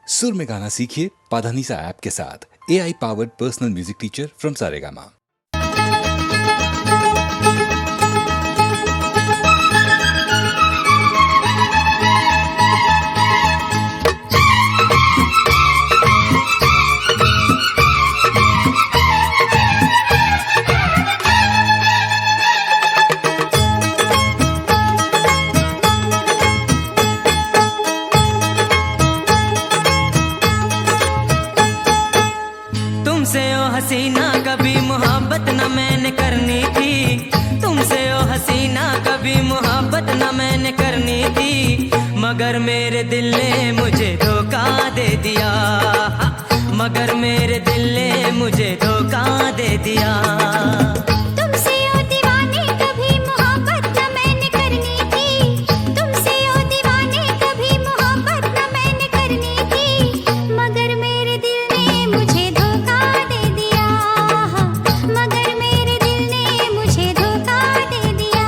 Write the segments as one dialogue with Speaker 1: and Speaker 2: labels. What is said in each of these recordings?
Speaker 1: सुर में गाना सीखिए पाधानीसा ऐप के साथ। AI powered personal music teacher from Saregama.
Speaker 2: तुमसे ओ हसीना कभी मोहब्बत न मैंने करनी थी। तुमसे ओ हसीना कभी मोहब्बत न मैंने करनी थी, मगर मेरे दिल ने मुझे धोखा दे दिया। मगर मेरे दिल ने मुझे धोखा दे दिया।
Speaker 3: तुमसे ओ दीवाने कभी मोहब्बत न मैंने करनी थी। तुमसे ओ दीवाने कभी मोहब्बत न मैंने करनी थी, मगर मेरे दिल ने मुझे धोखा दे दिया। मगर मेरे दिल ने मुझे धोखा दे दिया।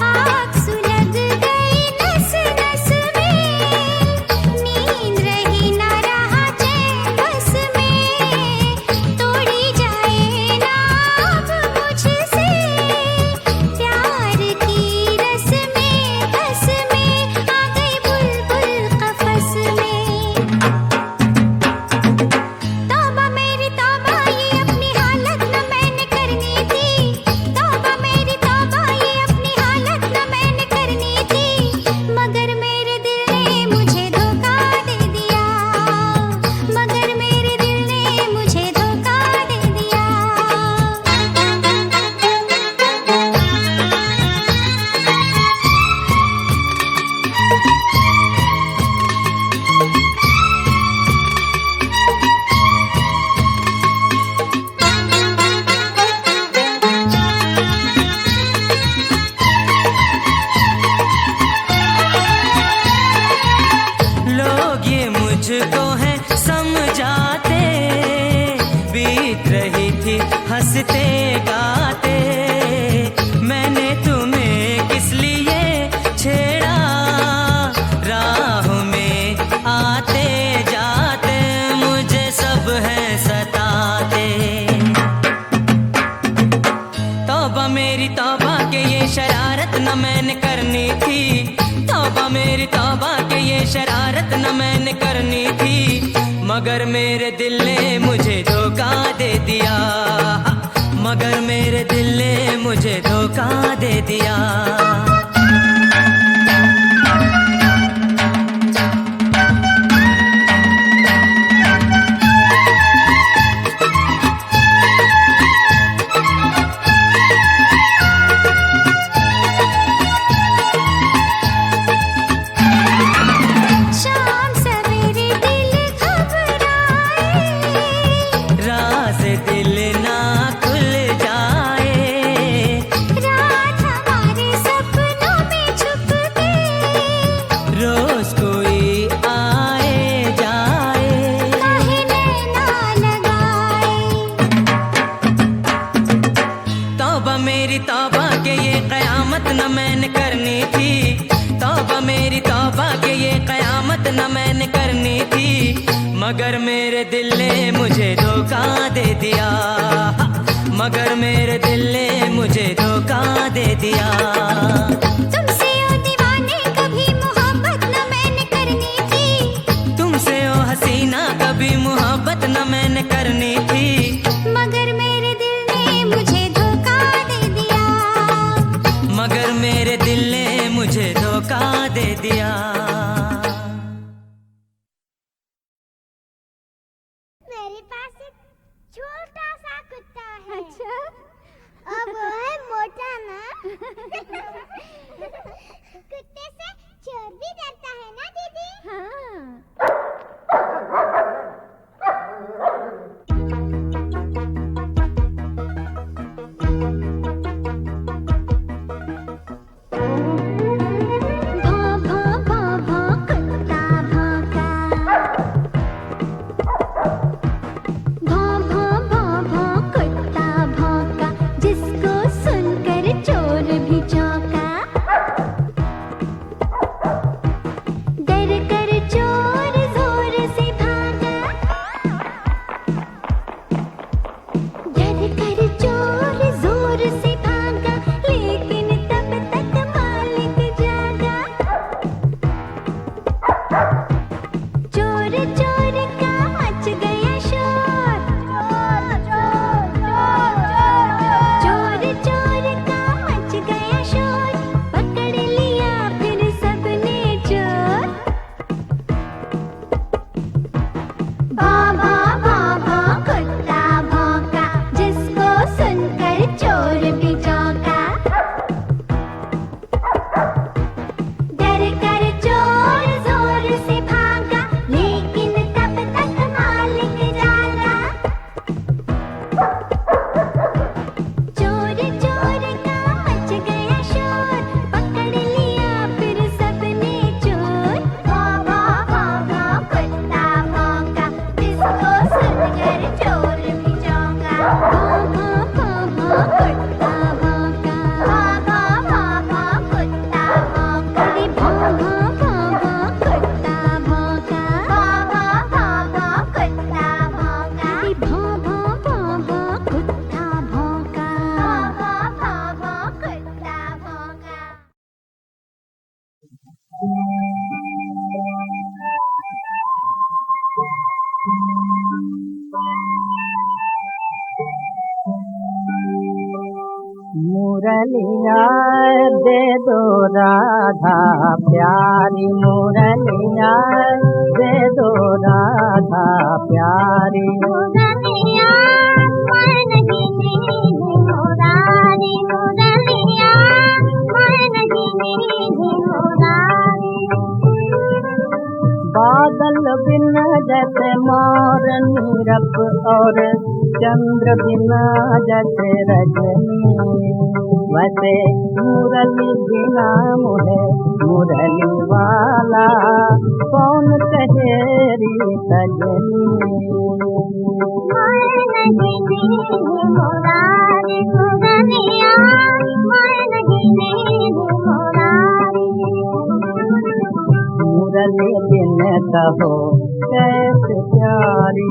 Speaker 3: आग सुलग गई नस नस में, नींद रही न रहा चैन बस में। तोड़ी जाए ना अब मुझसे प्यार की रस में, बस में आ गई बुलबुल कफस में। तौबा मेरी तौबा ये अपनी हालत न मैंने करनी थी। तौबा मेरी तौबा ये अपनी हालत न मैंने करनी थी, मगर मेरे दिल ने मुझे धोखा दे दिया। मगर मेरे दिल ने मुझे धोखा दे दिया।
Speaker 2: लोग ये मुझको है समझाते, बीत रही थी हंसते गाते। मैंने तुम्हें किस लिए छेड़ा, राह में आते जाते मुझे सब है सताते। तौबा मेरी तौबा के ये शरारत न मैंने करनी थी। तौबा मेरी तौबा के ये शरारत न मैंने करनी थी, मगर मेरे दिल ने मुझे धोखा दे दिया। मगर मेरे दिल ने मुझे धोखा दे दिया।
Speaker 3: शाम सवेरे दिल घबराए,
Speaker 2: राज दिल ना खुल जाए।
Speaker 3: रात हमारे सपनों में छुप के
Speaker 2: रोज कोई आए जाए।
Speaker 3: काहे नैना लगाए।
Speaker 2: तौबा मेरी तौबा के ये कयामत न मैंने करनी थी। तौबा मेरी तौबा के ये कयामत न मैंने करनी थी, मगर मेरे दिल ने मुझे धोखा दे दिया। मगर मेरे दिल ने मुझे धोखा दे दिया।
Speaker 3: तुमसे ओ दीवाने कभी मोहब्बत न मैंने करनी थी।
Speaker 2: तुमसे ओ हसीना कभी मोहब्बत न मैंने करनी थी,
Speaker 3: मगर मेरे दिल ने मुझे धोखा दे दिया।
Speaker 2: मगर मेरे दिल ने मुझे धोखा दे दिया।
Speaker 3: मेरे पास एक छोटा सा कुत्ता है। अच्छा? अब वो है मोटा ना। कुत्ते से चोर भी डरता है ना दीदी? हाँ।
Speaker 4: मुरलिया दे दो राधा प्यारी, मुरलिया दे दो राधा प्यारी।
Speaker 3: मुरलिया मन गिनी मुरारी, मुरलिया मन गिनी मुरारी।
Speaker 4: बादल बिन जैसे मोर नीरप और चंद्र बिना जैसे रजनी, वैसे मुरली बिना मुहे मुरली वाला कौन कहेरी सजनी।
Speaker 3: मन गिनी मुरारी, मुरलिया मन गिनी मुरारी।
Speaker 4: मुरली बिन कहो कैसे प्यारी,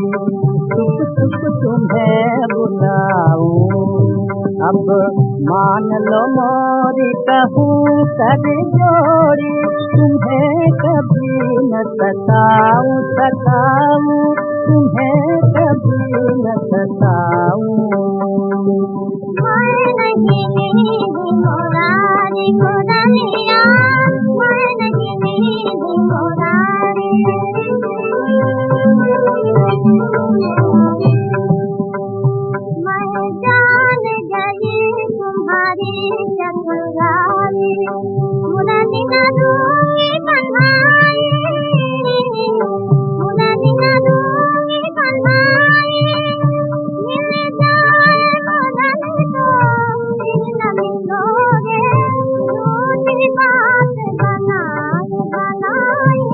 Speaker 4: सुख सुख तुम्हें बुलाऊं। अब मान लो मोरी कहूँ कर जोड़ी, तुम्हें कभी न सताऊं सताऊं, तुम्हें कभी न सताऊं।
Speaker 3: मन गिनी मुरारी, मुरलिया मन गिनी मुरारी। मैं जान गई तुम्हारी चतुराई, मुरली न दूंगी बंधाई, मुरली न दूंगी बंधाई। मिल जाए मुरली तो फिर न मिलोगे, झूठी बात बनाई बनाई,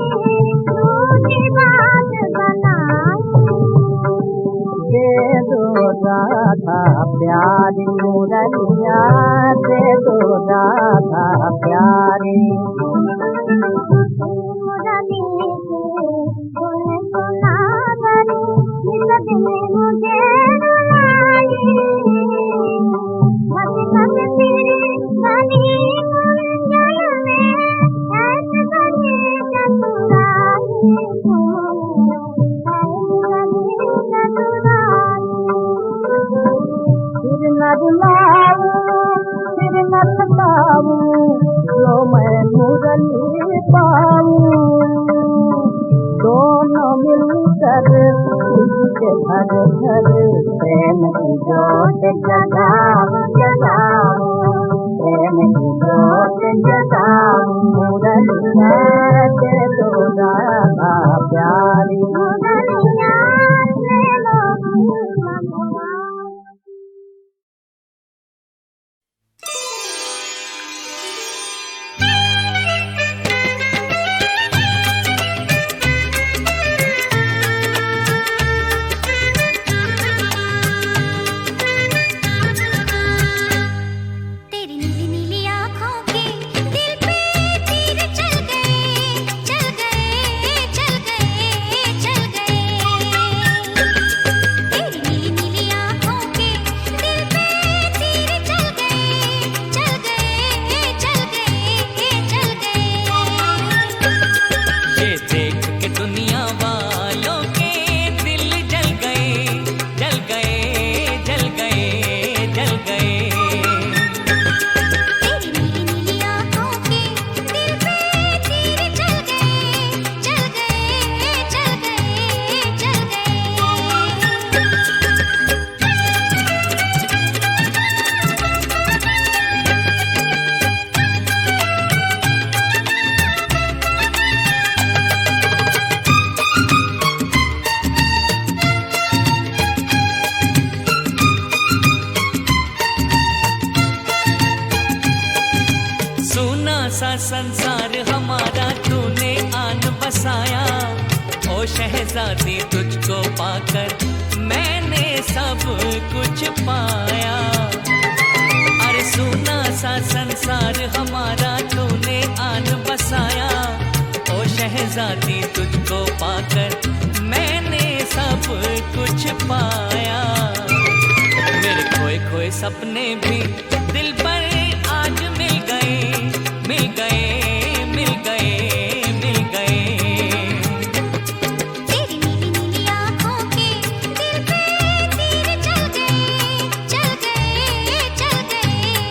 Speaker 3: झूठी बात बनाई।
Speaker 4: दे दो राधा प्यारी, मुरलिया दे दो राधा प्यारी।
Speaker 3: मुरली के गुण सुना करी, इस दिन मुझे रुलाई। कभी कभी तेरी गली गुंजन में ऐसे बनी चतुराई,
Speaker 4: फिर न रुलाऊं फिर न सताऊं, लो मैं मुरली पाऊं। दोनों मिलकर इसके घर घर प्रेम की जोत जगाऊं जगाऊं, प्रेम की जोत जगाऊं। मुरलिया दे दो राधा प्यारी,
Speaker 3: मुरलिया ले लो मुरारी। तेरी नीली नीली आँखों के दिल पे तीर चल गए, चल गए, चल गए, चल गए। तेरी नीली नीली आँखों के दिल पे तीर चल गए, चल गए, चल गए, चल गए।
Speaker 2: ये देख के दुनिया वालों के दिल जल गए, जल गए, जल गए, जल गए।
Speaker 3: तेरी नीली नीली आँखों के दिल पे तीर चल गए, चल गए, चल गए, चल
Speaker 2: सोना सा संसार हमारा तूने आन बसाया, ओ शहजादी तुझको पाकर मैंने सब कुछ पाया। अरे सोना सा संसार हमारा तूने आन बसाया, ओ शहजादी तुझको पाकर मैंने सब कुछ पाया। मेरे खोए खोए सपने भी दिल पर आज मिल गए, मिल गए, मिल गए, मिल गए।
Speaker 3: तेरी नीली नीली आँखों के दिल पे तीर चल गए, चल गए, चल गए,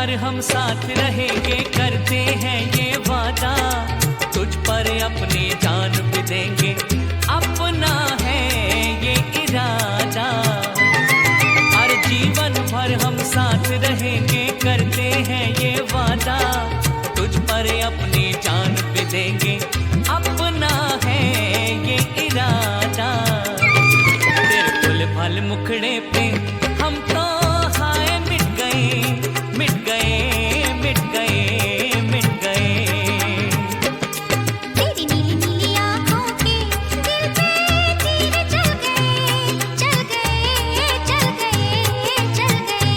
Speaker 2: भर हम साथ रहेंगे, करते हैं ये वादा, तुझ पर अपनी जान भी देंगे, अपना है ये इरादा। हर जीवन भर हम साथ रहेंगे, करते हैं ये वादा, तुझ पर अपनी जान भी देंगे, अपना है ये इरादा। तेरे फूल फल मुखड़े पे हम तो हाय मिट गए, मिट गए, मिट गए, मिट गए।
Speaker 3: तेरी नीली नीली आँखों के दिल पे तीर चल गए, चल गए, चल गए, चल गए।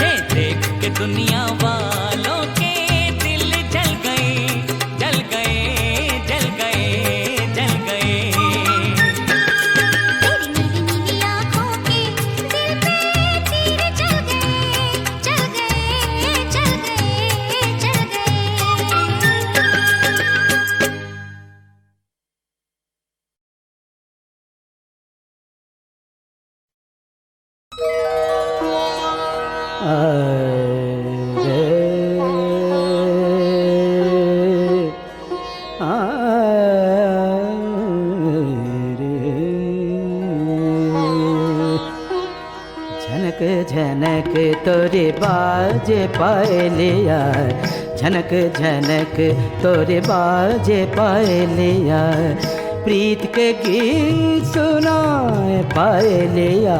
Speaker 2: ये देख के दुनिया वालों के दिल जल गए, जल गए, जल गए, जल गए।
Speaker 3: तेरी नीली नीली आँखों के दिल पे तीर चल गए, चल गए, चल गए, चल गए।
Speaker 4: झनक झनक तोरे बाजे पायलिया, झनक झनक तोरे बाजे पायलिया, प्रीत के गीत सुनाए पायलिया,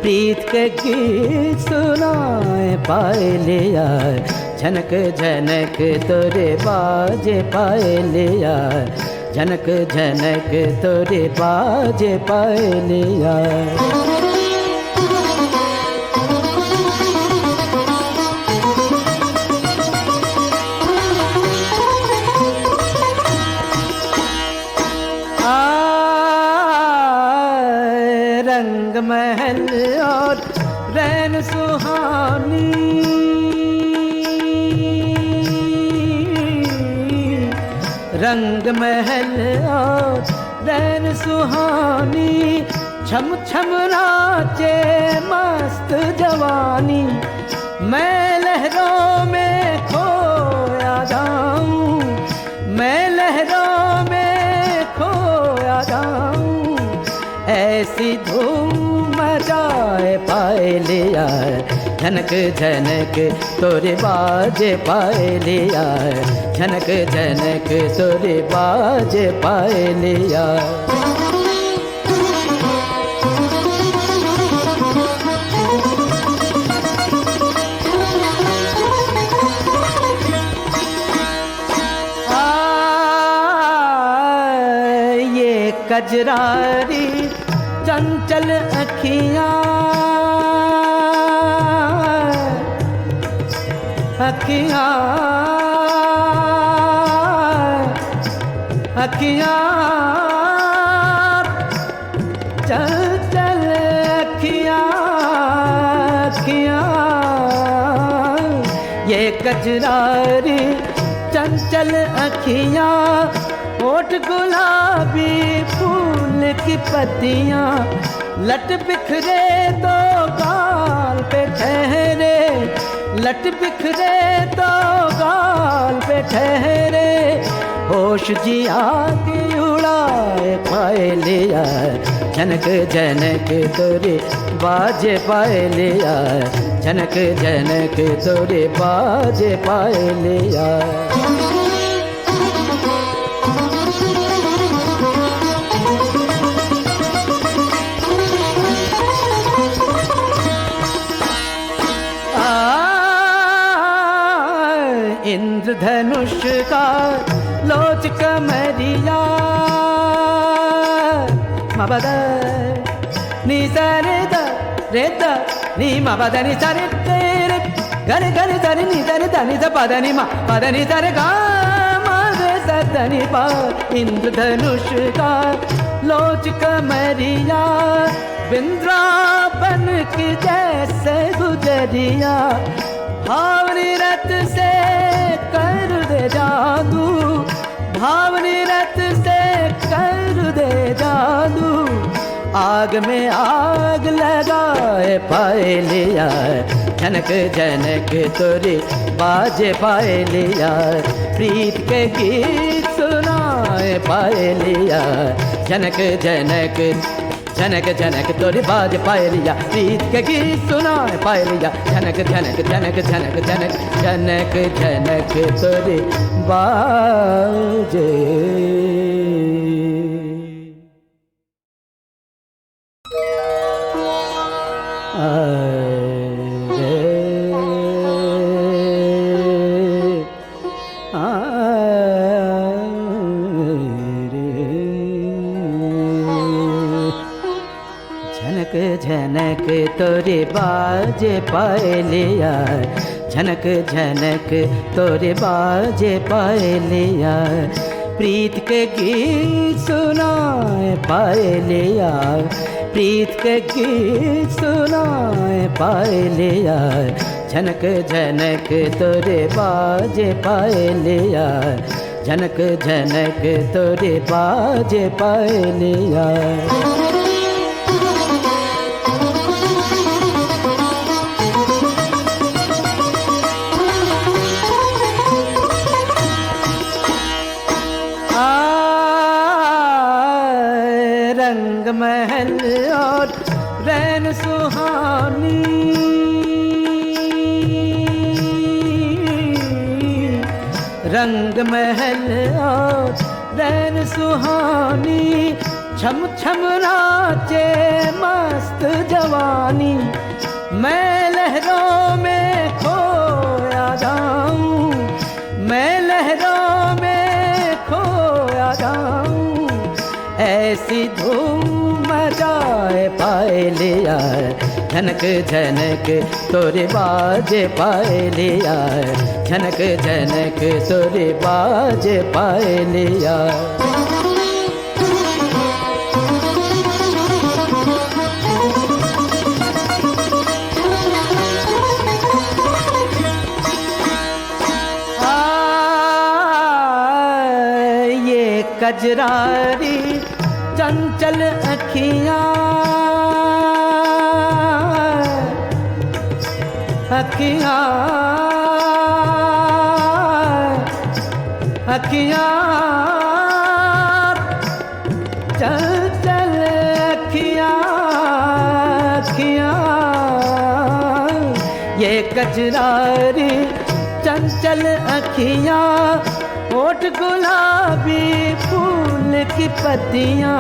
Speaker 4: प्रीत के गीत सुनाए पायलिया, झनक झनक तोरे बाजे पायलिया, झनक झनक तोरे बाजे पायलिया। रंग महल और रैन सुहानी, रंग महल और रैन सुहानी, छम छम नाचे मस्त जवानी, मैं लहरों में खोया जाऊं, मैं लहरों में खोया जाऊं, ऐसी धूम मचाए पायलिया, झनक झनक तोरे बाजे पायलिया, झनक झनक तोरे बाजे पायलिया। ये कजरारी चंचल अखियाँ, अखियाँ, अखियाँ, चंचल अखियाँ, अखियाँ, ये कजरारी चंचल अखियाँ, होठ गुलाबी फूल की पत्तियाँ, लट बिखरे दो गाल पे ठहरे, लट बिखरे दो गाल पे ठहरे, होश जिया की उड़ाए पायलिया, झनक झनक तोरे बाजे पायलिया, झनक झनक तोरे बाजे पायलिया। इंद्रधनुष का लोच कमरिया, मबद नी सरे द रे द नी मबद नी सरे तेरे गरे गरे सरे नी सरे द नी स पद नी मा पद नी सरे गा मा रे स द नी पा। इंद्रधनुष का लोच कमरिया, बिंद्रावन की जैसे गुजरिया, भावनी रत से कर दे जादू, भावनी रत से कर दे जादू, आग में आग लगाए पायलिया, झनक झनक तोरे बाजे पायलिया प्रीत के गीत सुनाए पायलिया झनक झनक झनक झनक तोरे बाजे पायलिया प्रीत के गीत सुनाए पायलिया झनक झनक झनक झनक झनक झनक झनक तोरे बाजे झनक झनक तोरे बाजे पायलिया झनक झनक तोरे बाजे पायलिया प्रीत के गीत सुनाए पायलिया प्रीत के गीत सुनाए पायलिया झनक झनक तोरे बाजे पायलिया झनक झनक तोरे बाजे पायलिया रंग महल और रैन सुहानी रंग महल और रैन सुहानी छम छम नाचे मस्त जवानी मैं लहरों में खोया जाऊं मैं लहरों में खोया जाऊं ऐसी धूम मचाए पायलिया झनक झनक तोरे बाजे पायलिया झनक झनक तोरे बाजे पायलिया ये कजरारी चंचल अखियाँ अखियाँ अखियाँ चंचल अखियाँ अखियाँ ये कजरारी चंचल अखियाँ होठ गुलाबी फूल की पत्तियाँ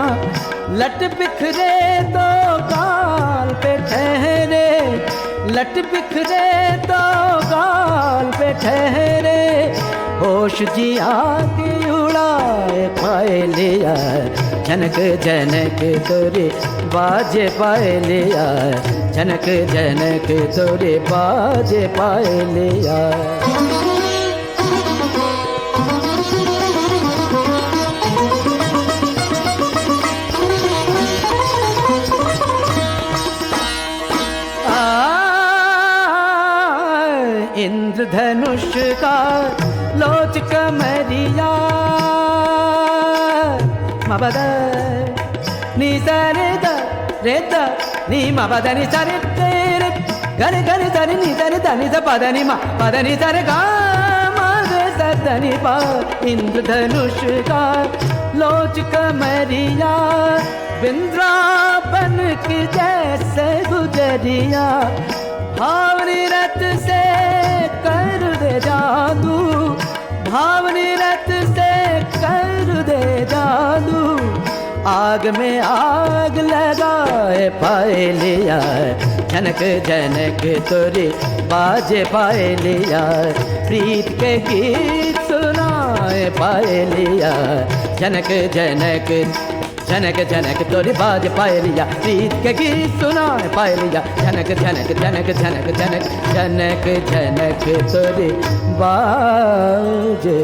Speaker 4: लट बिखरे दो गाल पे ठहरे लट बिखरे दो गाल पे ठहरे होश जिया की उड़ाए पायलिया झनक झनक तोरे बाजे पायलिया झनक झनक तोरे बाजे पायलिया इंद्रधनुष का लोच कमरिया मबद नी सरे द रे द नी मबद नी सरे तेरे गरे गरे सरे नी सरे द नी स पद नी मा पद नी सरे गा मा रे स द नी पा इंद्रधनुष का लोच कमरिया बिंद्रावन की जैसे गुजरिया भावनी रत से कर दे जादू भावनी रत से कर दे जादू आग में आग लगाए पायलिया झनक झनक तोरे बाजे पायलिया प्रीत के गीत सुनाए पायलिया झनक झनक झनक झनक तोरे बाजे पायलिया प्रीत के गीत सुनाए पायलिया झनक झनक झनक झनक झनक झनक झनक तोरे बाजे